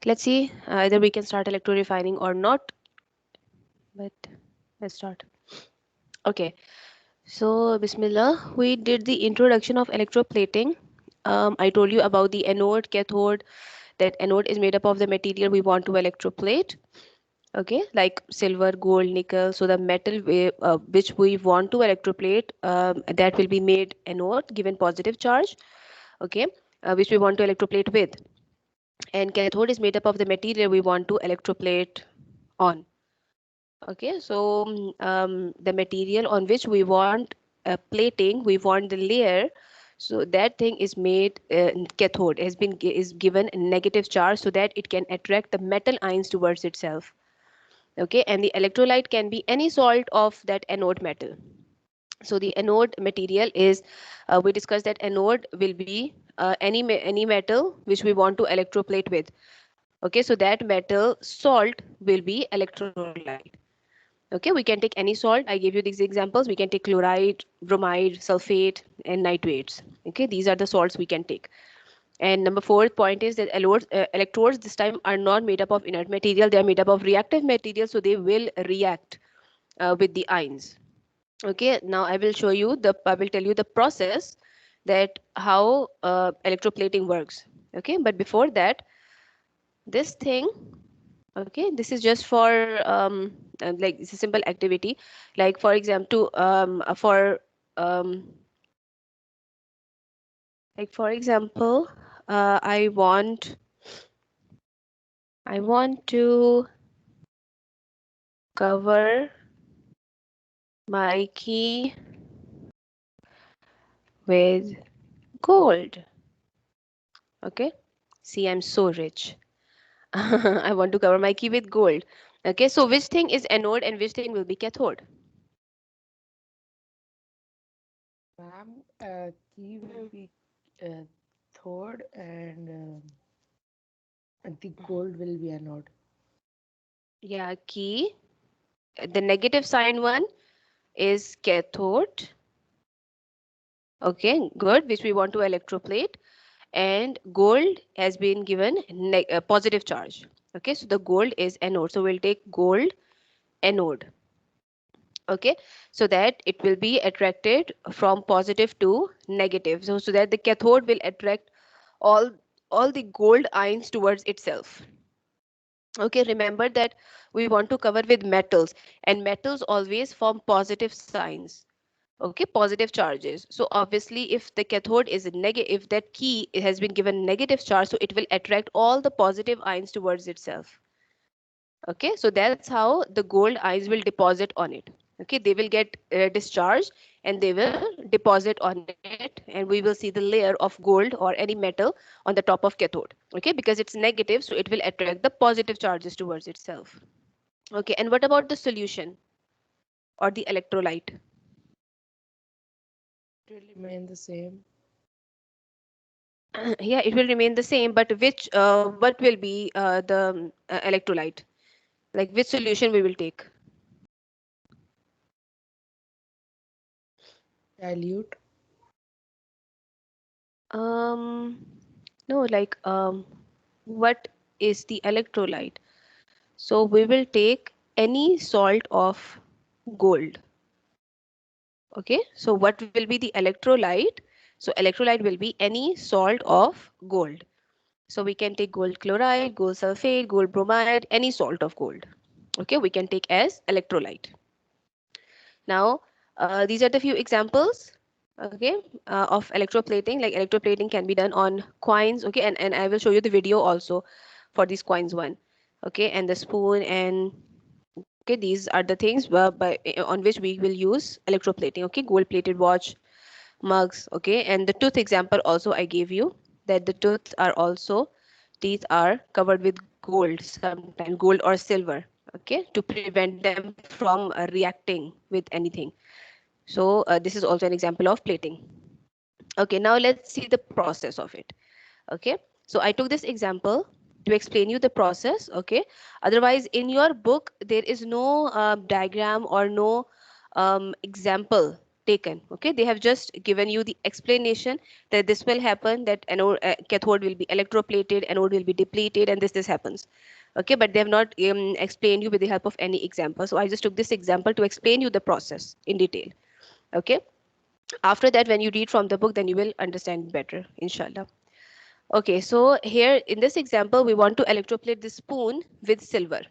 Let's see, either we can start electrorefining or not, but let's start. Okay, so Bismillah, we did the introduction of electroplating. I told you about the anode, cathode, that anode is made up of the material we want to electroplate. Okay, like silver, gold, nickel. So the metal which we want to electroplate, that will be made anode, given positive charge. Okay, which we want to electroplate with. And cathode is made up of the material we want to electroplate on. Okay, so the material on which we want plating, we want the layer. So that thing is made cathode has been is given a negative charge so that it can attract the metal ions towards itself. Okay, and the electrolyte can be any salt of that anode metal. So the anode material is, we discussed that anode will be any metal which we want to electroplate with. Okay, so that metal salt will be electrolyte. Okay, we can take any salt. I gave you these examples. We can take chloride, bromide, sulfate, and nitrates. Okay, these are the salts we can take. And number four point is that electrodes this time are not made up of inert material. They are made up of reactive material, so they will react with the ions. Okay, now I will tell you the process that how electroplating works. Okay, but before that, this thing, okay, this is just for like it's a simple activity. Like for example, um, for example, I want to cover my key with gold. Okay, see, I'm so rich. I want to cover my key with gold. Okay, so which thing is anode and which thing will be cathode? Ma'am, key will Mhm. be third, and the gold will be anode. Yeah, key. The negative sign one is cathode. Okay, good, which we want to electroplate. And gold has been given positive charge. Okay, so the gold is anode. So we'll take gold anode. Okay, so that it will be attracted from positive to negative. So that the cathode will attract all all the gold ions towards itself. Okay, remember that we want to cover with metals, and metals always form positive signs. Okay, positive charges. So obviously if the cathode is negative, if that key has been given negative charge, so it will attract all the positive ions towards itself. Okay, so that's how the gold ions will deposit on it. Okay, they will get discharged and they will deposit on it, and we will see the layer of gold or any metal on the top of cathode. Okay, because it's negative, so it will attract the positive charges towards itself. Okay, and what about the solution or the electrolyte? It will remain the same. Yeah, it will remain the same, but which what will be the electrolyte? Like which solution we will take? Dilute. Um, no, like what is the electrolyte? So we will take any salt of gold. Okay, so what will be the electrolyte? So electrolyte will be any salt of gold. So we can take gold chloride, gold sulfate, gold bromide, any salt of gold. Okay, we can take as electrolyte. Now, these are the few examples, okay, of electroplating. Like electroplating can be done on coins, okay, and I will show you the video also for these coins one, okay, and the spoon and okay, these are the things on which we will use electroplating, okay, gold plated watch, mugs, okay, and the tooth example also I gave you that the tooth are also teeth are covered with gold, sometimes gold or silver, okay, to prevent them from reacting with anything. So this is also an example of plating. Okay, now let's see the process of it. Okay, so I took this example to explain you the process. Okay, otherwise in your book there is no diagram or no example taken. Okay, they have just given you the explanation that this will happen, that anode, cathode will be electroplated, anode will be depleted, and this happens. Okay, but they have not explained you with the help of any example. So I just took this example to explain you the process in detail. Okay, after that, when you read from the book, then you will understand better, inshallah. Okay, so here in this example, we want to electroplate the spoon with silver.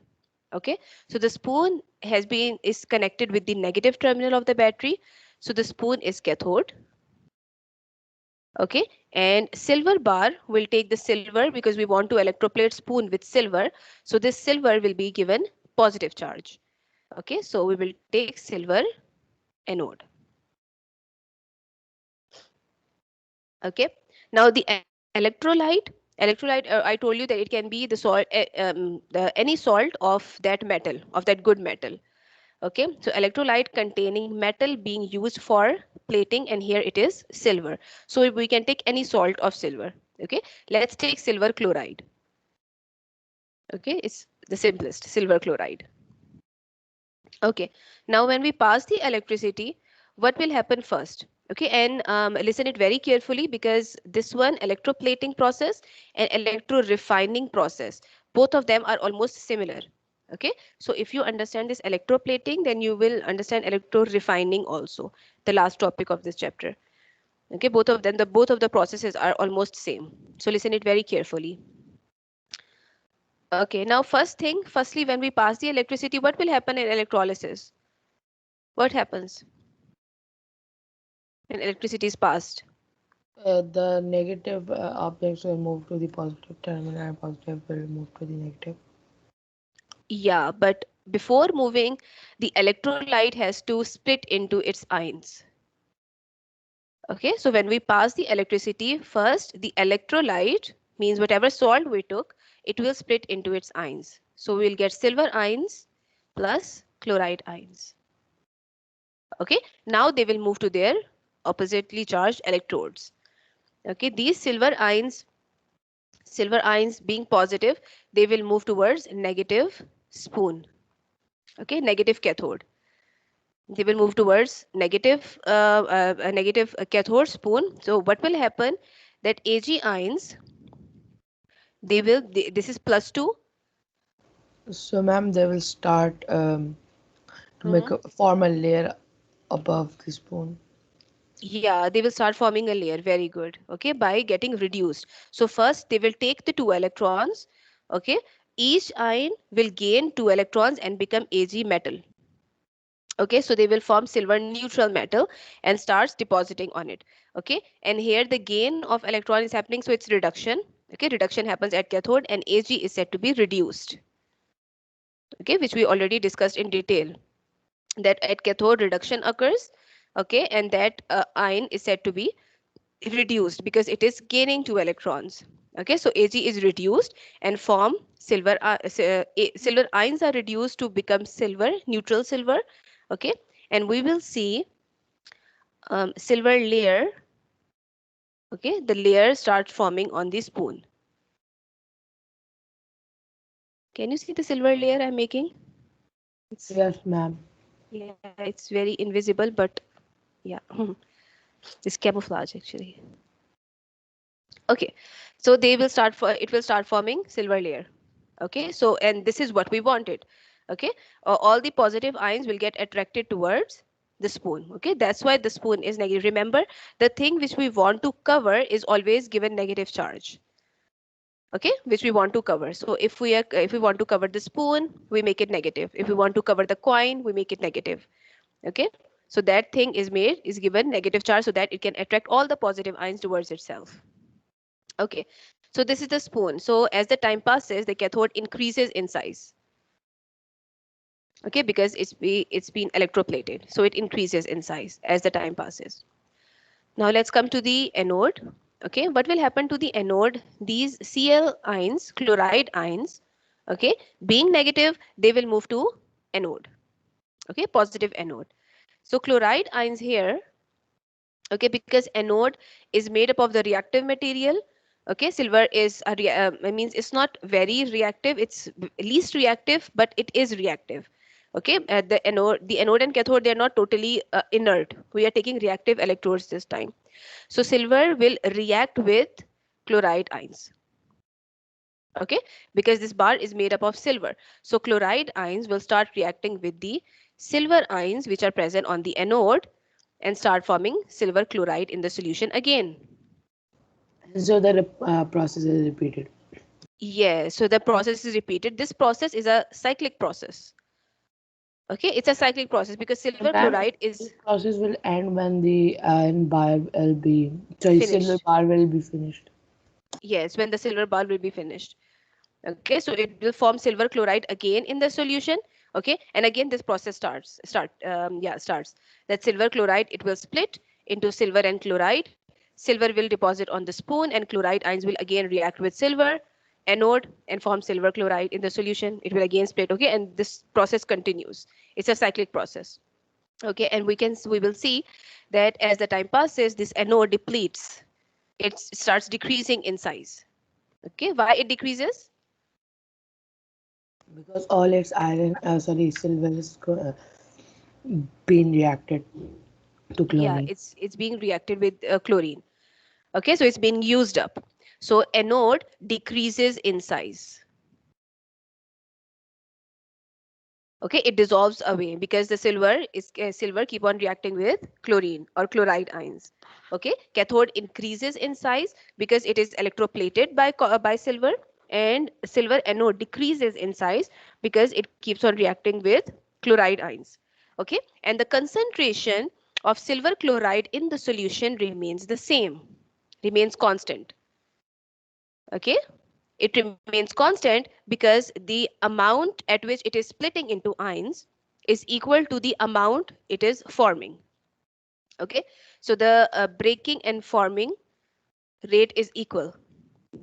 Okay, so the spoon is connected with the negative terminal of the battery. So the spoon is cathode. Okay, and silver bar will take the silver because we want to electroplate spoon with silver. So this silver will be given positive charge. Okay, so we will take silver anode. Okay, now the electrolyte, I told you that it can be the salt, any salt of that metal, of that good metal. Okay, so electrolyte containing metal being used for plating, and here it is silver. So we can take any salt of silver. Okay, let's take silver chloride. Okay, it's the simplest, silver chloride. Okay, now when we pass the electricity, what will happen first? Okay, and listen it very carefully, because this one, electroplating process and electro refining process, both of them are almost similar. Okay, so if you understand this electroplating, then you will understand electro refining also, the last topic of this chapter. Okay, both of the processes are almost same. So listen it very carefully. Okay, now firstly, when we pass the electricity, what will happen in electrolysis? What happens when electricity is passed? The negative objects will move to the positive terminal and positive will move to the negative. Yeah, but before moving, the electrolyte has to split into its ions. Okay, so when we pass the electricity, first the electrolyte, means whatever salt we took, it will split into its ions. So we'll get silver ions plus chloride ions. Okay, now they will move to their oppositely charged electrodes. Okay, these silver ions being positive, they will move towards negative spoon. Okay, negative cathode. They will move towards negative cathode spoon. So what will happen, that Ag ions, this is +2. So, ma'am, they will start to make Mhm. a form a layer above the spoon. Yeah, they will start forming a layer. Very good. Okay, by getting reduced. So first they will take the 2 electrons. Okay, each ion will gain 2 electrons and become Ag metal. Okay, so they will form silver neutral metal and starts depositing on it. Okay, and here the gain of electron is happening, so it's reduction. Okay, reduction happens at cathode, and Ag is said to be reduced. Okay, which we already discussed in detail, that at cathode reduction occurs. Okay, and that ion is said to be reduced because it is gaining 2 electrons. Okay, so Ag is reduced and form silver. Silver ions are reduced to become silver, neutral silver. Okay, and we will see silver layer. Okay, the layer starts forming on the spoon. Can you see the silver layer I'm making? It's, Yes, ma'am. yeah, it's very invisible, but yeah, it's camouflage actually. Okay, so it will start forming silver layer. Okay, so and this is what we wanted. Okay, all the positive ions will get attracted towards the spoon. Okay, that's why the spoon is negative. Remember, the thing which we want to cover is always given negative charge. Okay, which we want to cover. So if we want to cover the spoon, we make it negative. If we want to cover the coin, we make it negative. Okay, so that thing is given negative charge so that it can attract all the positive ions towards itself. Okay, so this is the spoon. So as the time passes, the cathode increases in size. Okay, because it's been electroplated, so it increases in size as the time passes. Now let's come to the anode. Okay, what will happen to the anode? These Cl ions, chloride ions, okay, being negative, they will move to anode. Okay, positive anode. So chloride ions here, okay, because anode is made up of the reactive material. Okay, silver is means it's not very reactive, it's least reactive, but it is reactive. Okay, the anode and cathode, they're not totally inert. We are taking reactive electrodes this time. So silver will react with chloride ions. Okay, because this bar is made up of silver. So chloride ions will start reacting with the silver ions which are present on the anode and start forming silver chloride in the solution again. So the process is repeated. Yes, so the process is repeated. This process is a cyclic process. Okay, it's a cyclic process because So, silver ma'am, chloride this is process will end when the iron bar will be, sorry, silver finished. bar will be finished. Yes, when the silver bar will be finished. Okay, so it will form silver chloride again in the solution. Okay, and again this process starts. That silver chloride, it will split into silver and chloride. Silver will deposit on the spoon and chloride ions will again react with silver anode and form silver chloride in the solution. It will again split. Okay, and this process continues. It's a cyclic process. Okay, and we will see that as the time passes, this anode depletes. It starts decreasing in size. Okay, why it decreases? Because all its iron, sorry, silver is being reacted to Yeah, chlorine. it's being reacted with chlorine. Okay, so it's being used up. So anode decreases in size. Okay, it dissolves away because the silver keep on reacting with chlorine or chloride ions. Okay, cathode increases in size because it is electroplated by silver, and silver anode decreases in size because it keeps on reacting with chloride ions. Okay, and the concentration of silver chloride in the solution remains the same, remains constant. Okay, it remains constant because the amount at which it is splitting into ions is equal to the amount it is forming. Okay, so the breaking and forming rate is equal.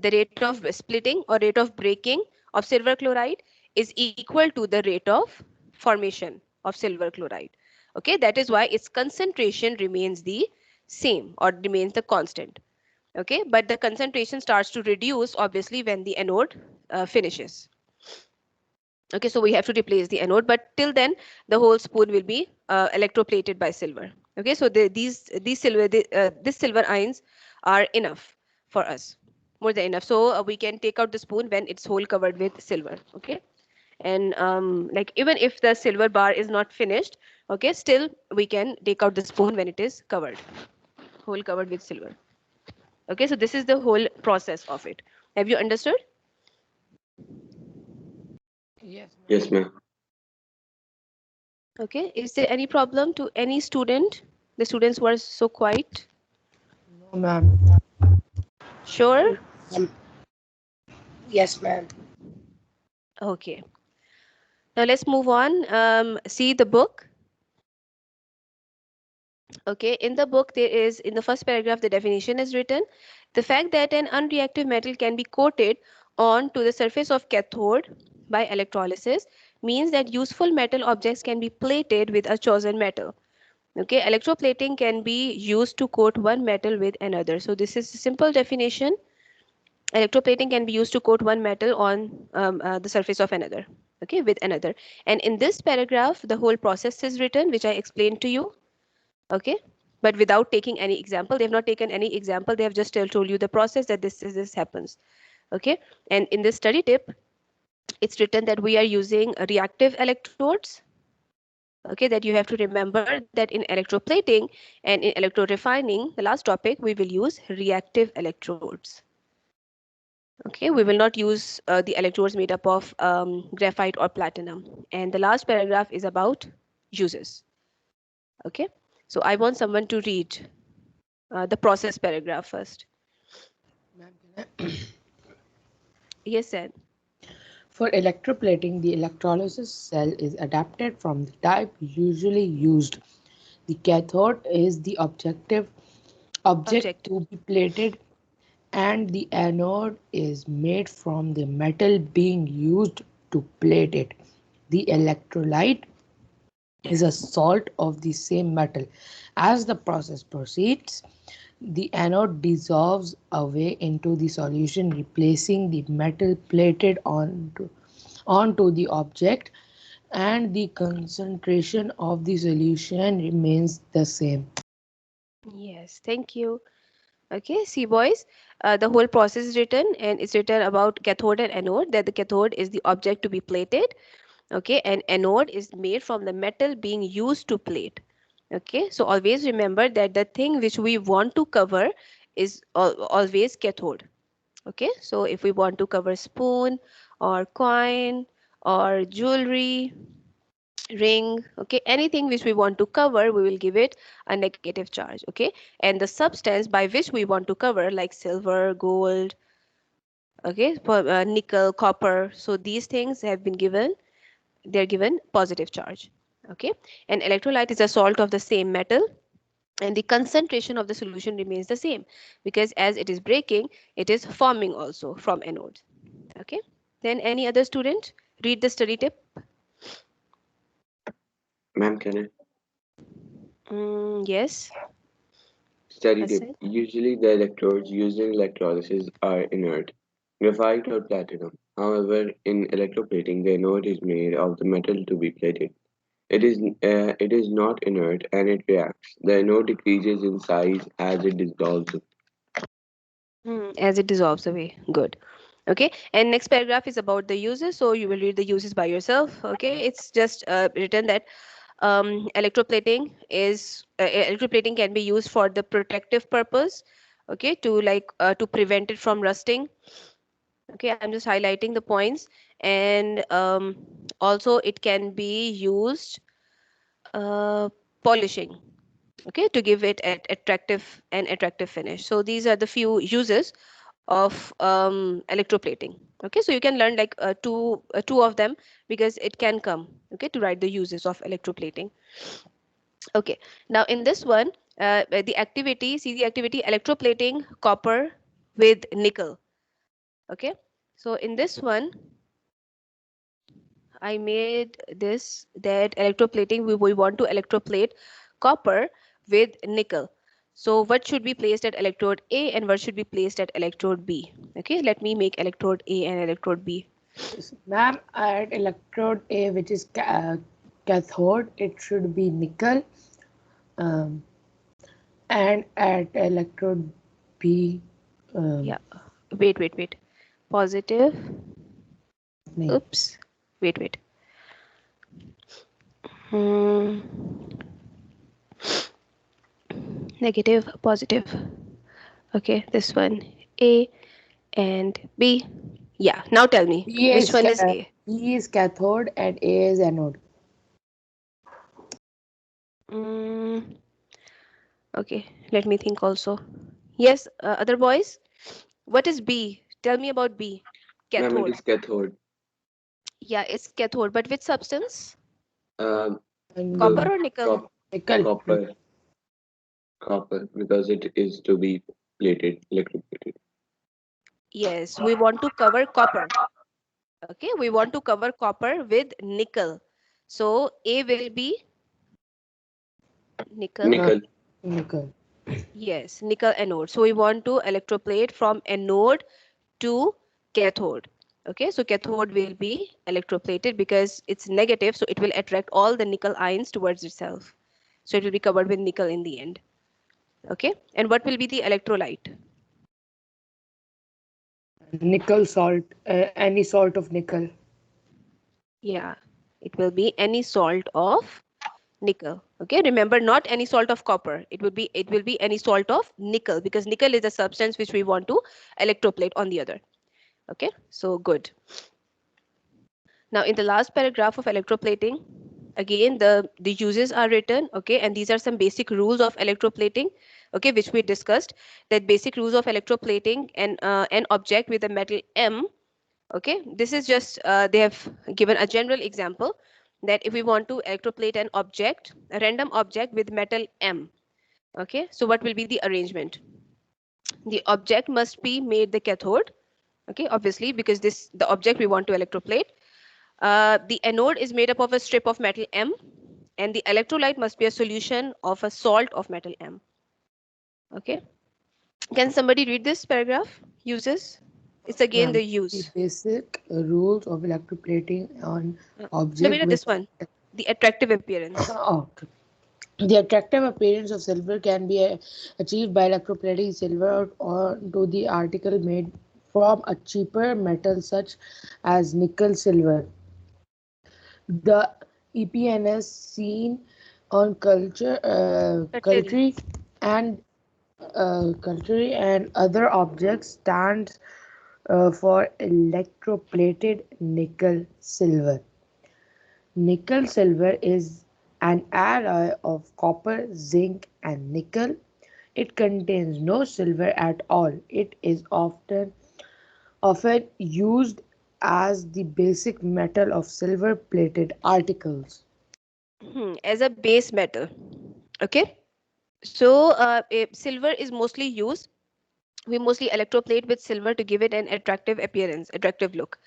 The rate of splitting or rate of breaking of silver chloride is equal to the rate of formation of silver chloride. Okay, that is why its concentration remains the same or remains the constant. Okay, but the concentration starts to reduce obviously when the anode finishes. Okay, so we have to replace the anode, but till then the whole spoon will be electroplated by silver. Okay, so this silver ions are enough for us, more than enough. So we can take out the spoon when it's whole covered with silver. Okay, and like even if the silver bar is not finished, okay, still we can take out the spoon when it is covered, whole covered with silver. Okay, so this is the whole process of it. Have you understood? Yes, ma'am. Yes, ma'am. Okay, is there any problem to any student? The students were so quiet. No, ma'am. Sure. Um, yes, ma'am. Okay, now let's move on. See the book. Okay, in the book there is, in the first paragraph, the definition is written. The fact that an unreactive metal can be coated onto the surface of cathode by electrolysis means that useful metal objects can be plated with a chosen metal. Okay, electroplating can be used to coat one metal with another. So this is a simple definition. Electroplating can be used to coat one metal on the surface of another, okay, with another. And in this paragraph, the whole process is written, which I explained to you, okay, but without taking any example. They have not taken any example. They have just told you the process that this happens, okay. And in this study tip, it's written that we are using reactive electrodes. Okay, that you have to remember that in electroplating and in electrorefining, the last topic, we will use reactive electrodes. Okay, we will not use the electrodes made up of graphite or platinum. And the last paragraph is about uses. Okay, so I want someone to read the process paragraph first. Ma'am, can I? Yes, sir. For electroplating, the electrolysis cell is adapted from the type usually used. The cathode is the object Objective. to be plated, and the anode is made from the metal being used to plate it. The electrolyte is a salt of the same metal. As the process proceeds, the anode dissolves away into the solution, replacing the metal plated onto the object, and the concentration of the solution remains the same. Yes, thank you. Okay, see boys, the whole process is written and it's written about cathode and anode, that the cathode is the object to be plated, okay, and anode is made from the metal being used to plate. Okay, so always remember that the thing which we want to cover is always cathode. Okay, so if we want to cover spoon or coin or jewelry, ring, okay, anything which we want to cover, we will give it a negative charge. Okay, and the substance by which we want to cover, like silver, gold, okay, for nickel, copper, so these things have been given, they're given positive charge. Okay, and electrolyte is a salt of the same metal, and the concentration of the solution remains the same, because as it is breaking, it is forming also from anodes. Okay, then any other student read the study tip? Ma'am, can I? Yes, Study tip. Hassan. Usually the electrodes used in electrolysis are inert, graphite or platinum. However, in electroplating, the anode is made of the metal to be plated. It is not inert and it reacts. The anode decreases in size as it dissolves. As it dissolves away. Good. Okay, and next paragraph is about the uses, so you will read the uses by yourself. Okay, it's just written that electroplating can be used for the protective purpose, okay, to to prevent it from rusting. Okay, I'm just highlighting the points, and also it can be used uh, polishing, okay, to give it an attractive finish. So these are the few uses of electroplating. Okay, so you can learn like two of them, because it can come, okay, to write the uses of electroplating. Okay, now in this one, the activity, see the activity, electroplating copper with nickel. Okay, so in this one I made this, that electroplating, we want to electroplate copper with nickel. So what should be placed at electrode A and what should be placed at electrode B? Okay, let me make electrode A and electrode B. Yes, ma'am, at electrode A, which is cathode, it should be nickel. Um, and at electrode B, um, Yeah, wait. Positive, नहीं, oops, wait. Hmm. Negative, positive. Okay, this one, A and B. Yeah, now tell me, which one is A? B is cathode and A is anode. Mm, okay, let me think also. Yes, other boys, what is B? Tell me about B. Ma'am, it Cathode. is cathode. Yeah, it's cathode, but which substance? Um, And Copper the or nickel? cop- nickel. copper, because it is to be plated, electroplated. Yes, we want to cover copper. Okay, we want to cover copper with nickel. So A will be nickel. Uh, Nickel. nickel. Yes, nickel anode. So we want to electroplate from anode to cathode. Okay, so cathode will be electroplated because it's negative, so it will attract all the nickel ions towards itself. So it will be covered with nickel in the end. Okay, and what will be the electrolyte? Nickel salt, any salt of nickel. Yeah, it will be any salt of nickel. Okay, remember, not any salt of copper. It will be any salt of nickel, because nickel is a substance which we want to electroplate on the other. Okay, so good. Now in the last paragraph of electroplating, again the uses are written, okay, and these are some basic rules of electroplating, okay, which we discussed, that basic rules of electroplating an object with a metal M. Okay, this is just they have given a general example, that if we want to electroplate an object, a random object with metal M, okay, so what will be the arrangement? The object must be made the cathode, okay, obviously, because this the object we want to electroplate. The anode is made up of a strip of metal M, and the electrolyte must be a solution of a salt of metal M. Okay, can somebody read this paragraph? Uses. It's again the Ma'am, the use. basic rules of electroplating on No, object Mira, with this one. The attractive appearance. okay. The attractive appearance of silver can be achieved by electroplating silver onto the article made from a cheaper metal such as nickel silver. The EPNS seen on Cutlery. and cutlery and other objects stands for electroplated nickel silver. Nickel silver is an alloy of copper, zinc, and nickel. It contains no silver at all. It is often used as the basic metal of silver plated articles. As a base metal. Okay. So silver is mostly used. We mostly electroplate with silver to give it an attractive appearance, attractive look.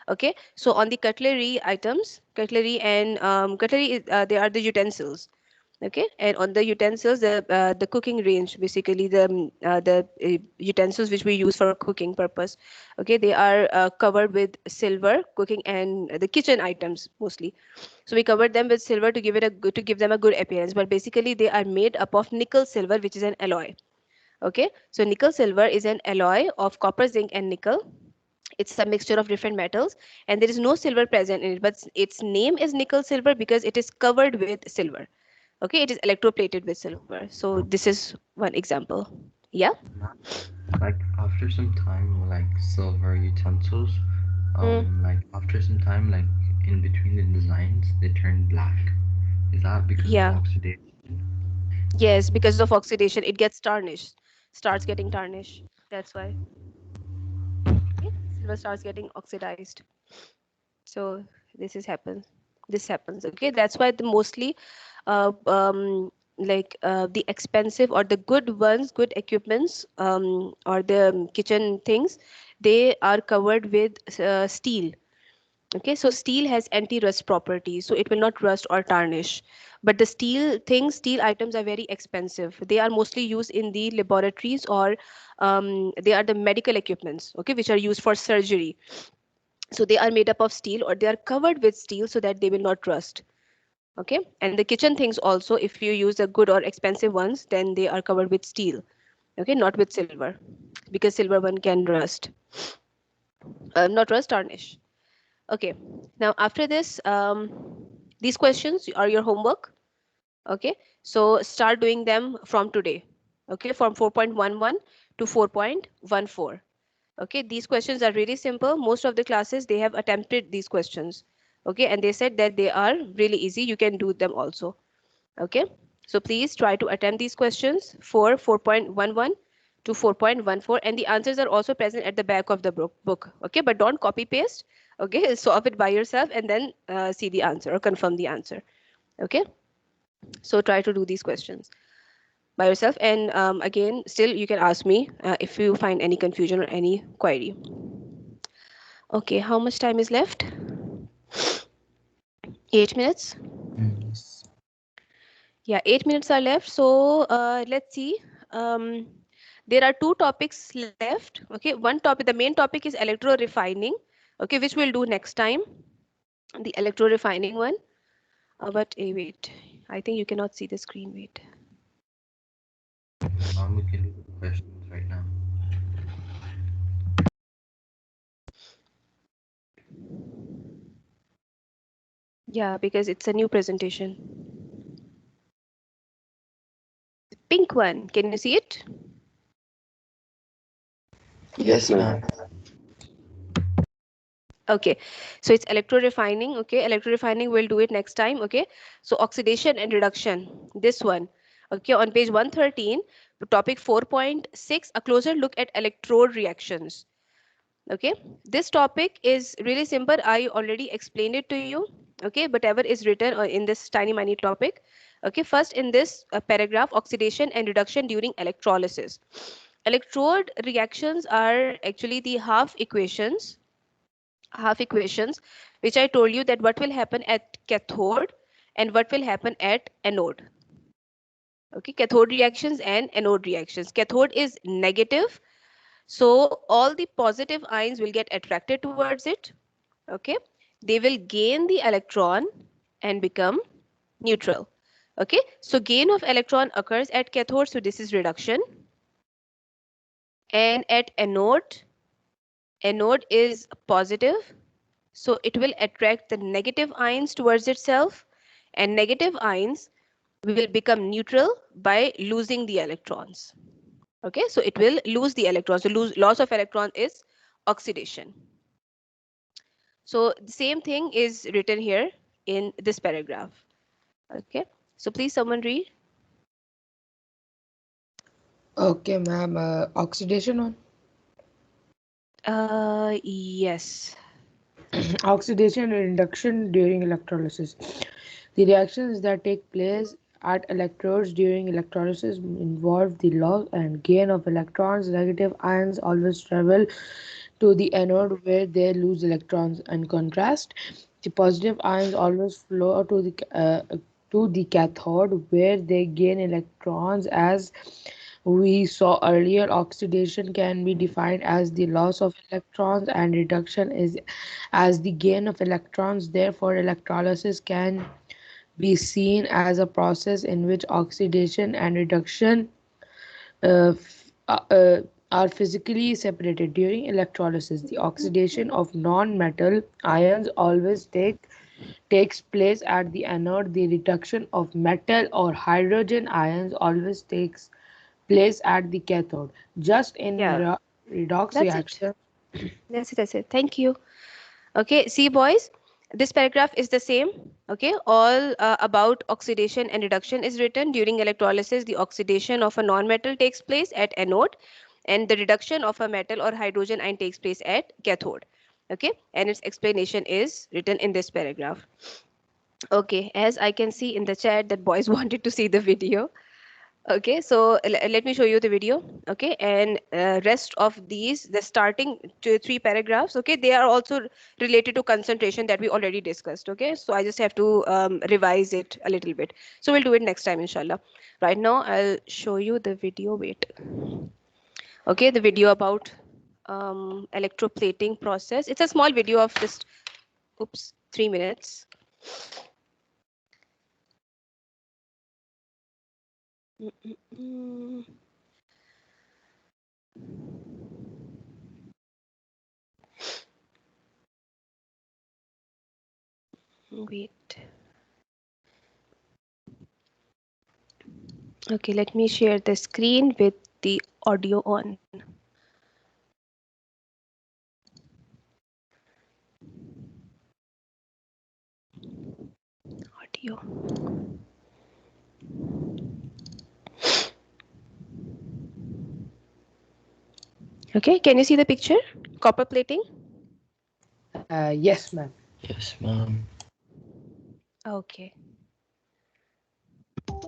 Okay. So on the cutlery items, cutlery and cutlery, they are the utensils. Okay, and on the utensils, the cooking range, basically the utensils which we use for cooking purpose. Okay, they are covered with silver, cooking and the kitchen items mostly. So we covered them with silver to give it a good, to give them a good appearance, but basically they are made up of nickel silver, which is an alloy. Okay, so nickel silver is an alloy of copper, zinc and nickel. It's a mixture of different metals, and there is no silver present in it, but its name is nickel silver because it is covered with silver. Okay, it is electroplated with silver. So this is one example. Yeah. Like after some time, like silver utensils, Mm, like after some time, like in between the designs, they turn black. Is that because of yeah. oxidation? Yes, because of oxidation it gets tarnished, starts getting tarnished. That's why. Okay, silver starts getting oxidized. So this happens. Okay, that's why the mostly the expensive or the good ones, good equipments, or the kitchen things, they are covered with steel. Okay, so steel has anti-rust properties, so it will not rust or tarnish. But the steel things, steel items are very expensive. They are mostly used in the laboratories, or they are the medical equipments, okay, which are used for surgery. So they are made up of steel, or they are covered with steel so that they will not rust. Okay, and the kitchen things also, if you use the good or expensive ones, then they are covered with steel. Okay, not with silver, because silver one can rust, not rust, tarnish. Okay, now after this, these questions are your homework. Okay, so start doing them from today. Okay, from 4.11 to 4.14. Okay, these questions are really simple. Most of the classes, they have attempted these questions. Okay, and they said that they are really easy. You can do them also. Okay, so please try to attempt these questions for 4.11 to 4.14, and the answers are also present at the back of the book. Okay, but don't copy paste. Okay, solve it by yourself and then see the answer or confirm the answer. Okay, so try to do these questions by yourself, and again, still you can ask me if you find any confusion or any query. Okay, how much time is left? 8 minutes. Yes. Yeah, 8 minutes are left. So let's see. Um, there are two topics left. Okay, one topic, the main topic is electro refining. Okay, which we'll do next time. The electro refining one. But wait, I think you cannot see the screen. Wait. Mom, we can do the questions right now. Yeah, because it's a new presentation. Pink one. Can you see it? Yes, Yes, ma'am. ma'am. Okay, so it's electro refining. Okay, electro refining, we'll do it next time. Okay, so oxidation and reduction, this one. Okay, on page 113, topic 4.6, a closer look at electrode reactions. Okay, this topic is really simple. I already explained it to you. Okay, whatever is written in this tiny mini topic. Okay, first in this paragraph, oxidation and reduction during electrolysis. Electrode reactions are actually the half equations which I told you, that what will happen at cathode and what will happen at anode. Okay, cathode reactions and anode reactions. Cathode is negative, So all the positive ions will get attracted towards it. Okay, they will gain the electron and become neutral. Okay, so gain of electron occurs at cathode, so this is reduction. And at anode, anode is positive, so it will attract the negative ions towards itself, and negative ions will become neutral by losing the electrons. Okay, so it will lose the electrons. So loss of electron is oxidation. So the same thing is written here in this paragraph. Okay, so please someone read. Okay, ma'am. Oxidation one. Yes. Oxidation and reduction during electrolysis. The reactions that take place at electrodes during electrolysis involve the loss and gain of electrons. Negative ions always travel to the anode where they lose electrons. In contrast, the positive ions always flow to the cathode where they gain electrons. As we saw earlier, oxidation can be defined as the loss of electrons and reduction is as the gain of electrons. Therefore, electrolysis can be seen as a process in which oxidation and reduction uh, f- uh, uh, are physically separated. During electrolysis, the oxidation of non-metal ions always takes place at the anode. The reduction of metal or hydrogen ions always takes place at the cathode. Just in Yeah, redox that's it. reaction. That's it. Thank you. Okay, see boys, this paragraph is the same. Okay, all about oxidation and reduction is written. During electrolysis, the oxidation of a non-metal takes place at anode, and the reduction of a metal or hydrogen ion takes place at cathode. Okay, and its explanation is written in this paragraph. Okay, as I can see in the chat that boys wanted to see the video. Okay, so let me show you the video. Okay, and rest of these, the starting three paragraphs, okay, they are also related to concentration that we already discussed. Okay, so I just have to revise it a little bit. So we'll do it next time, inshallah. Right now, I'll show you the video. Wait. Okay, the video about electroplating process. It's a small video of just, oops, 3 minutes. Mm. Wait. Okay, let me share the screen with the audio on. Audio. Okay, can you see the picture? Copper plating? Yes, ma'am. Yes, ma'am. Okay.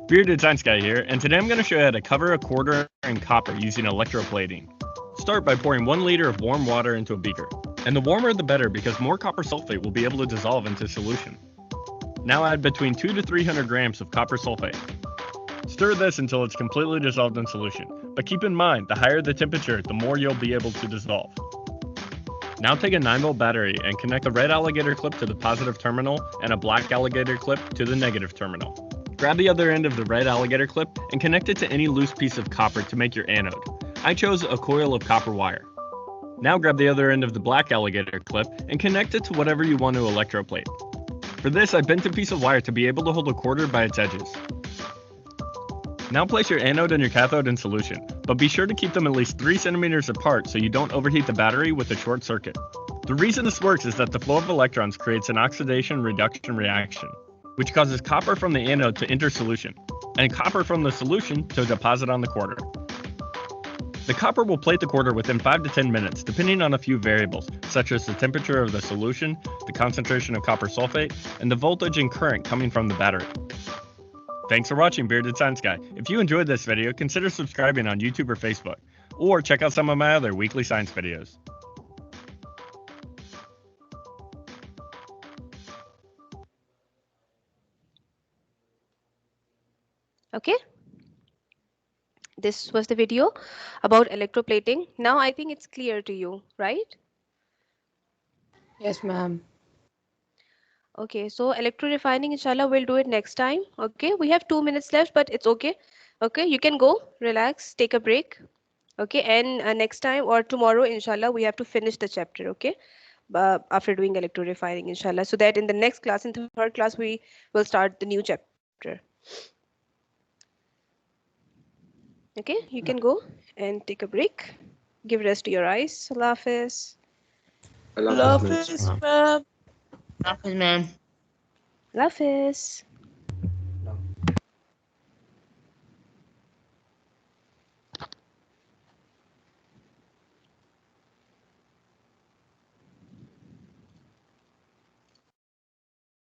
Bearded Science Guy here, and today I'm going to show you how to cover a quarter in copper using electroplating. Start by pouring 1 liter of warm water into a beaker. And the warmer the better because more copper sulfate will be able to dissolve into solution. Now add between 2 to 300 grams of copper sulfate. Stir this until it's completely dissolved in solution, but keep in mind, the higher the temperature, the more you'll be able to dissolve. Now take a 9-volt battery and connect a red alligator clip to the positive terminal and a black alligator clip to the negative terminal. Grab the other end of the red alligator clip and connect it to any loose piece of copper to make your anode. I chose a coil of copper wire. Now grab the other end of the black alligator clip and connect it to whatever you want to electroplate. For this, I bent a piece of wire to be able to hold a quarter by its edges. Now place your anode and your cathode in solution, but be sure to keep them at least 3 centimeters apart so you don't overheat the battery with a short circuit. The reason this works is that the flow of electrons creates an oxidation-reduction reaction, which causes copper from the anode to enter solution, and copper from the solution to deposit on the quarter. The copper will plate the quarter within 5 to 10 minutes, depending on a few variables, such as the temperature of the solution, the concentration of copper sulfate, and the voltage and current coming from the battery. Thanks for watching, Bearded Science Guy. If you enjoyed this video, consider subscribing on YouTube or Facebook, or check out some of my other weekly science videos. Okay. This was the video about electroplating. Now I think it's clear to you, right? Yes, ma'am. Okay, so electro-refining, inshallah, we'll do it next time. Okay, we have 2 minutes left, but it's okay. Okay, you can go, relax, take a break. Okay, and next time or tomorrow, inshallah, we have to finish the chapter. Okay, after doing electro-refining, inshallah, so that in the next class, in third class, we will start the new chapter. Okay, you can go and take a break. Give rest to your eyes. Allah Hafiz. Allah Allah Hafiz, ma'am. Hafiz, ma'am. Hafiz, ma'am. Allah Hafiz.